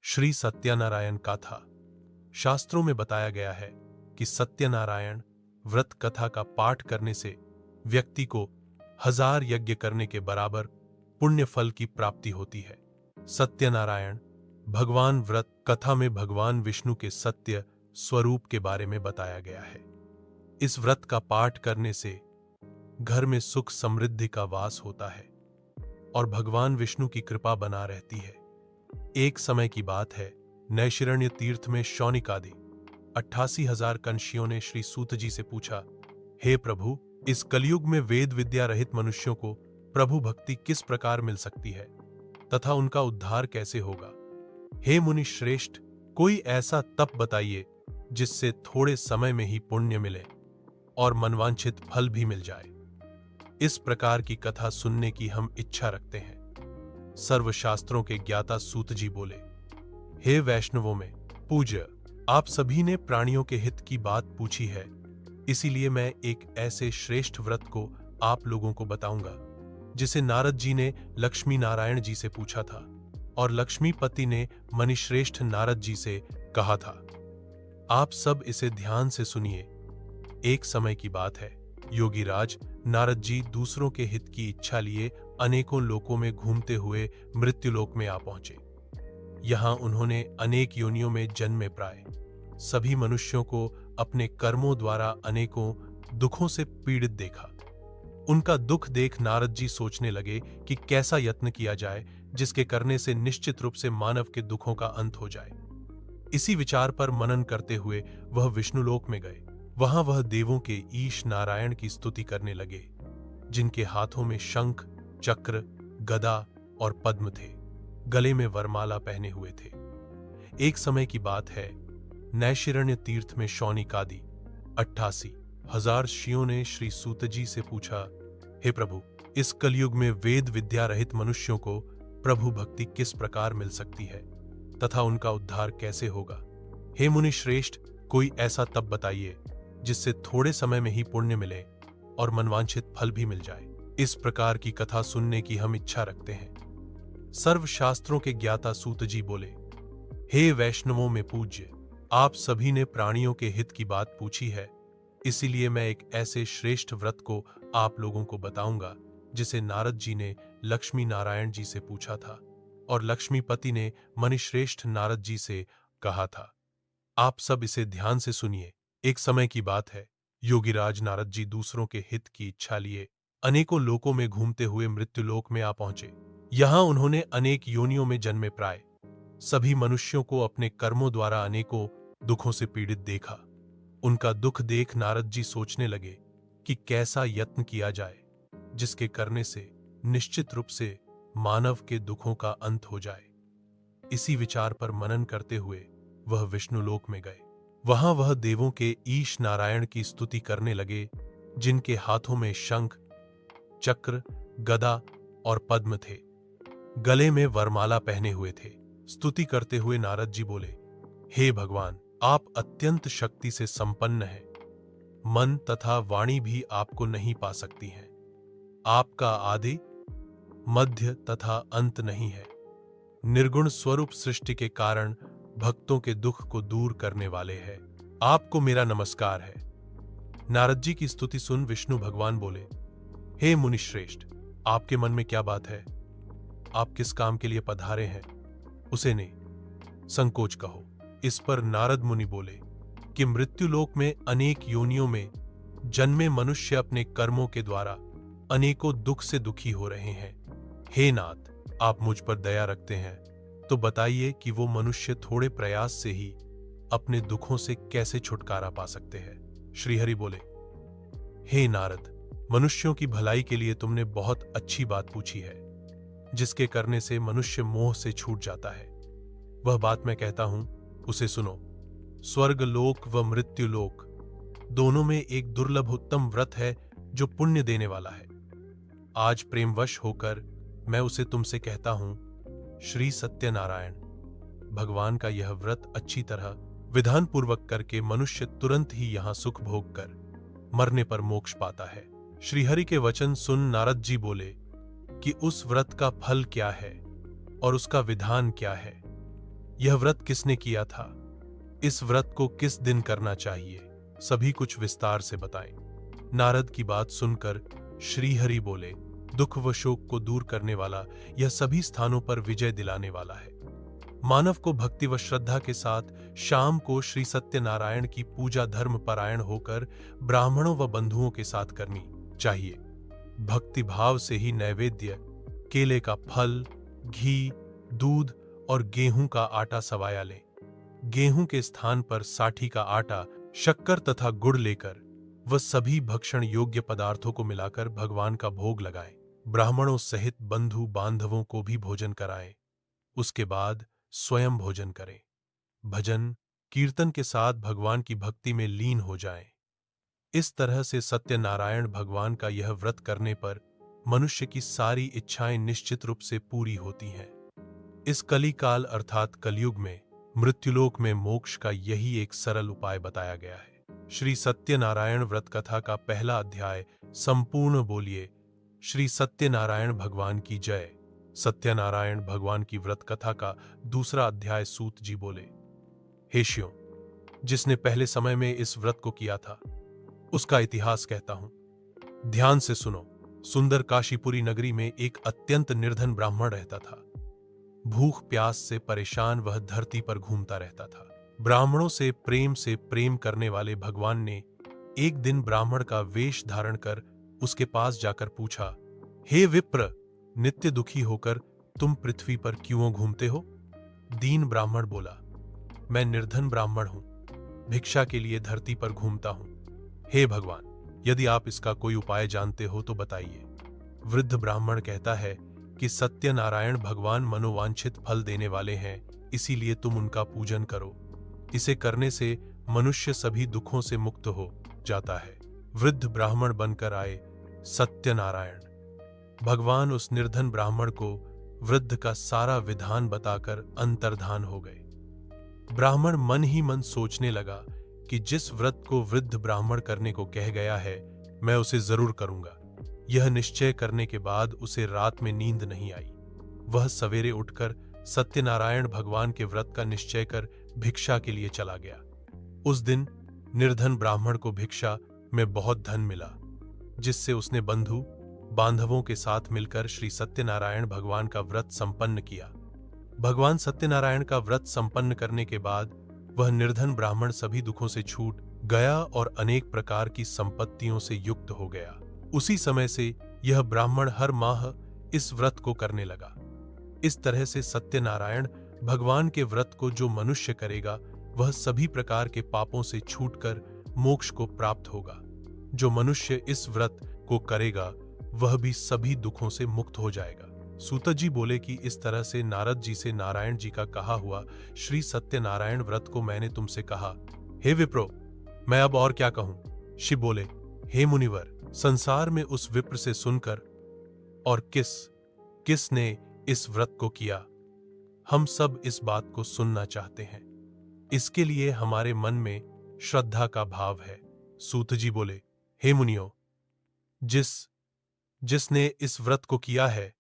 श्री सत्यनारायण कथा। शास्त्रों में बताया गया है कि सत्यनारायण व्रत कथा का पाठ करने से व्यक्ति को 1000 यज्ञ करने के बराबर पुण्य फल की प्राप्ति होती है। सत्यनारायण भगवान व्रत कथा में भगवान विष्णु के सत्य स्वरूप के बारे में बताया गया है। इस व्रत का पाठ करने से घर में सुख समृद्धि का वास होता है और भगवान विष्णु की कृपा बना रहती है। एक समय की बात है, नैशिरण्य तीर्थ में शौनिक आदि 88,000 कंशियों ने श्री सूत जी से पूछा, हे प्रभु, इस कलयुग में वेद विद्या रहित मनुष्यों को प्रभु भक्ति किस प्रकार मिल सकती है तथा उनका उद्धार कैसे होगा? हे मुनि श्रेष्ठ, कोई ऐसा तप बताइए जिससे थोड़े समय में ही पुण्य मिले और मनवांछित फल भी मिल जाए। इस प्रकार की कथा सुनने की हम इच्छा रखते हैं। सर्वशास्त्रों के ज्ञाता सूत जी बोले, हे वैष्णवों में पूज्य, आप सभी ने प्राणियों के हित की बात पूछी है, इसीलिए मैं एक ऐसे श्रेष्ठ व्रत को आप लोगों को बताऊंगा जिसे नारद जी ने लक्ष्मी नारायण जी से पूछा था और लक्ष्मीपति ने मणिश्रेष्ठ नारद जी से कहा था। आप सब इसे ध्यान से सुनिए। एक समय की बात है, योगीराज नारद जी दूसरों के हित की इच्छा लिए अनेकों लोकों में घूमते हुए मृत्युलोक में आ पहुंचे। यहां उन्होंने अनेक योनियों में जन्मे प्राय सभी मनुष्यों को अपने कर्मों द्वारा अनेकों दुखों से पीड़ित देखा। उनका दुख देख नारद जी सोचने लगे कि कैसा यत्न किया जाए जिसके करने से निश्चित रूप से मानव के दुखों का अंत हो जाए। इसी विचार पर मनन करते हुए वह विष्णुलोक में गए। वहां वह देवों के ईश नारायण की स्तुति करने लगे, जिनके हाथों में शंख, चक्र, गदा और पद्म थे, गले में वरमाला पहने हुए थे। एक समय की बात है, नैशिरण्य तीर्थ में शौनिक आदि 88,000 ऋषियों ने श्री सूत जी से पूछा, हे प्रभु, इस कलयुग में वेद विद्या रहित मनुष्यों को प्रभु भक्ति किस प्रकार मिल सकती है तथा उनका उद्धार कैसे होगा? हे मुनि श्रेष्ठ, कोई ऐसा तप बताइए जिससे थोड़े समय में ही पुण्य मिले और मनवांछित फल भी मिल जाए। इस प्रकार की कथा सुनने की हम इच्छा रखते हैं। सर्वशास्त्रों के ज्ञाता सूत जी बोले, हे वैष्णवों में पूज्य, आप सभी ने प्राणियों के हित की बात पूछी है, इसीलिए मैं एक ऐसे श्रेष्ठ व्रत को आप लोगों को बताऊंगा जिसे नारद जी ने लक्ष्मी नारायण जी से पूछा था और लक्ष्मीपति ने मणिश्रेष्ठ नारद जी से कहा था। आप सब इसे ध्यान से सुनिए। एक समय की बात है, योगीराज नारद जी दूसरों के हित की इच्छा लिए अनेकों लोकों में घूमते हुए मृत्युलोक में आ पहुंचे। यहां उन्होंने अनेक योनियों में जन्मे प्राय सभी मनुष्यों को अपने कर्मों द्वारा अनेकों दुखों से पीड़ित देखा। उनका दुख देख नारद जी सोचने लगे कि कैसा यत्न किया जाए जिसके करने से निश्चित रूप से मानव के दुखों का अंत हो जाए। इसी विचार पर मनन करते हुए वह विष्णुलोक में गए। वहां वह देवों के ईश नारायण की स्तुति करने लगे, जिनके हाथों में शंख, चक्र, गदा और पद्म थे, गले में वरमाला पहने हुए थे। स्तुति करते हुए नारद जी बोले, हे भगवान, आप अत्यंत शक्ति से संपन्न हैं। मन तथा वाणी भी आपको नहीं पा सकती हैं। आपका आदि, मध्य तथा अंत नहीं है। निर्गुण स्वरूप सृष्टि के कारण भक्तों के दुख को दूर करने वाले हैं। आपको मेरा नमस्कार है। नारद जी की स्तुति सुन विष्णु भगवान बोले, हे मुनिश्रेष्ठ, आपके मन में क्या बात है? आप किस काम के लिए पधारे हैं? उसे नहीं संकोच कहो। इस पर नारद मुनि बोले कि मृत्युलोक में अनेक योनियों में जन्मे मनुष्य अपने कर्मों के द्वारा अनेकों दुख से दुखी हो रहे हैं। हे नाथ, आप मुझ पर दया रखते हैं तो बताइए कि वो मनुष्य थोड़े प्रयास से ही अपने दुखों से कैसे छुटकारा पा सकते हैं। श्रीहरि बोले, हे नारद, मनुष्यों की भलाई के लिए तुमने बहुत अच्छी बात पूछी है, जिसके करने से मनुष्य मोह से छूट जाता है। वह बात मैं कहता हूं, उसे सुनो। स्वर्ग लोक व मृत्यु लोक दोनों में एक दुर्लभ उत्तम व्रत है जो पुण्य देने वाला है। आज प्रेमवश होकर मैं उसे तुमसे कहता हूं। श्री सत्यनारायण भगवान का यह व्रत अच्छी तरह विधान पूर्वक करके मनुष्य तुरंत ही यहां सुख भोग कर मरने पर मोक्ष पाता है। श्रीहरि के वचन सुन नारद जी बोले कि उस व्रत का फल क्या है और उसका विधान क्या है। यह व्रत किसने किया था? इस व्रत को किस दिन करना चाहिए? सभी कुछ विस्तार से बताएं। नारद की बात सुनकर श्रीहरि बोले, दुख व शोक को दूर करने वाला, यह सभी स्थानों पर विजय दिलाने वाला है। मानव को भक्ति व श्रद्धा के साथ शाम को श्री सत्यनारायण की पूजा धर्म परायण होकर ब्राह्मणों व बंधुओं के साथ करनी चाहिए। भक्ति भाव से ही नैवेद्य, केले का फल, घी, दूध और गेहूं का आटा सवाया लें। गेहूं के स्थान पर साठी का आटा, शक्कर तथा गुड़ लेकर वह सभी भक्षण योग्य पदार्थों को मिलाकर भगवान का भोग लगाएं। ब्राह्मणों सहित बंधु बांधवों को भी भोजन कराएं। उसके बाद स्वयं भोजन करें। भजन कीर्तन के साथ भगवान की भक्ति में लीन हो जाएं। इस तरह से सत्यनारायण भगवान का यह व्रत करने पर मनुष्य की सारी इच्छाएं निश्चित रूप से पूरी होती हैं। इस कलिकाल अर्थात कलयुग में मृत्युलोक में मोक्ष का यही एक सरल उपाय बताया गया है। श्री सत्यनारायण व्रत कथा का पहला अध्याय संपूर्ण बोलिए श्री सत्यनारायण भगवान की जय। सत्यनारायण भगवान की व्रत कथा का दूसरा अध्याय सूत जी बोले, हे शियों, जिसने पहले समय में इस व्रत को किया था उसका इतिहास कहता हूं, ध्यान से सुनो। सुंदर काशीपुरी नगरी में एक अत्यंत निर्धन ब्राह्मण रहता था। भूख प्यास से परेशान वह धरती पर घूमता रहता था। ब्राह्मणों से प्रेम करने वाले भगवान ने एक दिन ब्राह्मण का वेश धारण कर उसके पास जाकर पूछा, हे विप्र, नित्य दुखी होकर तुम पृथ्वी पर क्यों घूमते हो? दीन ब्राह्मण बोला, मैं निर्धन ब्राह्मण हूं, भिक्षा के लिए धरती पर घूमता हूं। हे भगवान, यदि आप इसका कोई उपाय जानते हो तो बताइए। वृद्ध ब्राह्मण कहता है कि सत्यनारायण भगवान मनोवांछित फल देने वाले हैं, इसीलिए तुम उनका पूजन करो। इसे करने से मनुष्य सभी दुखों से मुक्त हो जाता है। वृद्ध ब्राह्मण बनकर आए सत्यनारायण। भगवान उस निर्धन ब्राह्मण को वृद्ध का सारा विधान बताकर अंतर्धान हो गए। ब्राह्मण मन ही मन सोचने लगा कि जिस व्रत को वृद्ध ब्राह्मण करने को कह गया है, मैं उसे जरूर करूंगा। यह निश्चय करने के बाद उसे रात में नींद नहीं आई। वह सवेरे उठकर सत्यनारायण भगवान के व्रत का निश्चय कर भिक्षा के लिए चला गया। उस दिन निर्धन ब्राह्मण को भिक्षा में बहुत धन मिला, जिससे उसने बंधु बांधवों के साथ मिलकर श्री सत्यनारायण भगवान का व्रत संपन्न किया। भगवान सत्यनारायण का व्रत संपन्न करने के बाद वह निर्धन ब्राह्मण सभी दुखों से छूट गया और अनेक प्रकार की संपत्तियों से युक्त हो गया। उसी समय से यह ब्राह्मण हर माह इस व्रत को करने लगा। इस तरह से सत्यनारायण भगवान के व्रत को जो मनुष्य करेगा वह सभी प्रकार के पापों से छूटकर मोक्ष को प्राप्त होगा। जो मनुष्य इस व्रत को करेगा वह भी सभी दुखों से मुक्त हो जाएगा। सूत जी बोले कि इस तरह से नारद जी से नारायण जी का कहा हुआ श्री सत्यनारायण व्रत को मैंने तुमसे कहा। हे विप्रो, मैं अब और क्या कहूं? शिव बोले, हे मुनिवर, संसार में उस विप्र से सुनकर और किसने इस व्रत को किया, हम सब इस बात को सुनना चाहते हैं। इसके लिए हमारे मन में श्रद्धा का भाव है। सूत जी बोले, हे मुनियो, जिसने इस व्रत को किया है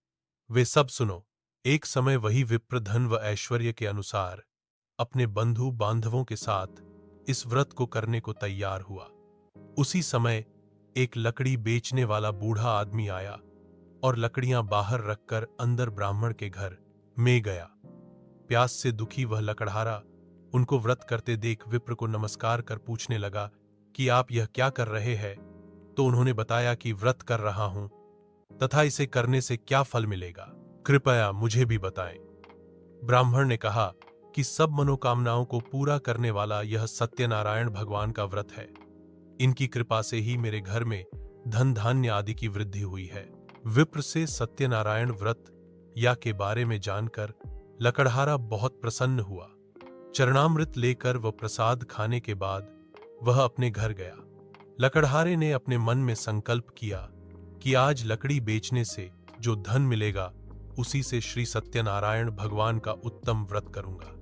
वे सब सुनो। एक समय वही विप्र धन व ऐश्वर्य के अनुसार अपने बंधु बांधवों के साथ इस व्रत को करने को तैयार हुआ। उसी समय एक लकड़ी बेचने वाला बूढ़ा आदमी आया और लकड़ियां बाहर रखकर अंदर ब्राह्मण के घर में गया। प्यास से दुखी वह लकड़हारा उनको व्रत करते देख विप्र को नमस्कार कर पूछने लगा कि आप यह क्या कर रहे हैं? तो उन्होंने बताया कि व्रत कर रहा हूं तथा इसे करने से क्या फल मिलेगा, कृपया मुझे भी बताएं। ब्राह्मण ने कहा कि सब मनोकामनाओं को पूरा करने वाला यह सत्यनारायण भगवान का व्रत है। इनकी कृपा से ही मेरे घर में धन धान्य आदि की वृद्धि हुई है। विप्र से सत्यनारायण व्रत या के बारे में जानकर लकड़हारा बहुत प्रसन्न हुआ। चरणामृत लेकर वह प्रसाद खाने के बाद वह अपने घर गया। लकड़हारे ने अपने मन में संकल्प किया कि आज लकड़ी बेचने से जो धन मिलेगा उसी से श्री सत्यनारायण भगवान का उत्तम व्रत करूंगा।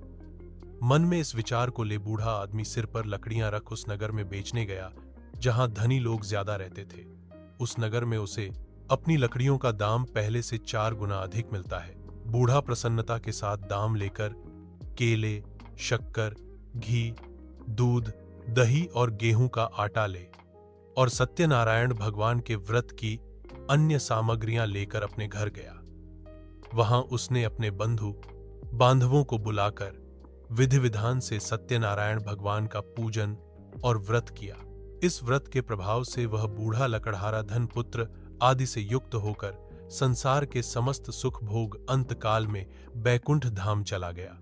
मन में इस विचार को ले बूढ़ा आदमी सिर पर लकड़ियां रख उस नगर में बेचने गया जहां धनी लोग ज्यादा रहते थे। उस नगर में उसे अपनी लकड़ियों का दाम पहले से 4 गुना अधिक मिलता है। बूढ़ा प्रसन्नता के साथ दाम लेकर केले, शक्कर, घी, दूध, दही और गेहूं का आटा ले और सत्यनारायण भगवान के व्रत की अन्य सामग्रियां लेकर अपने घर गया। वहां उसने अपने बंधु बांधवों को बुलाकर विधि विधान से सत्यनारायण भगवान का पूजन और व्रत किया। इस व्रत के प्रभाव से वह बूढ़ा लकड़हारा धन पुत्र आदि से युक्त होकर संसार के समस्त सुख भोग अंतकाल में बैकुंठ धाम चला गया।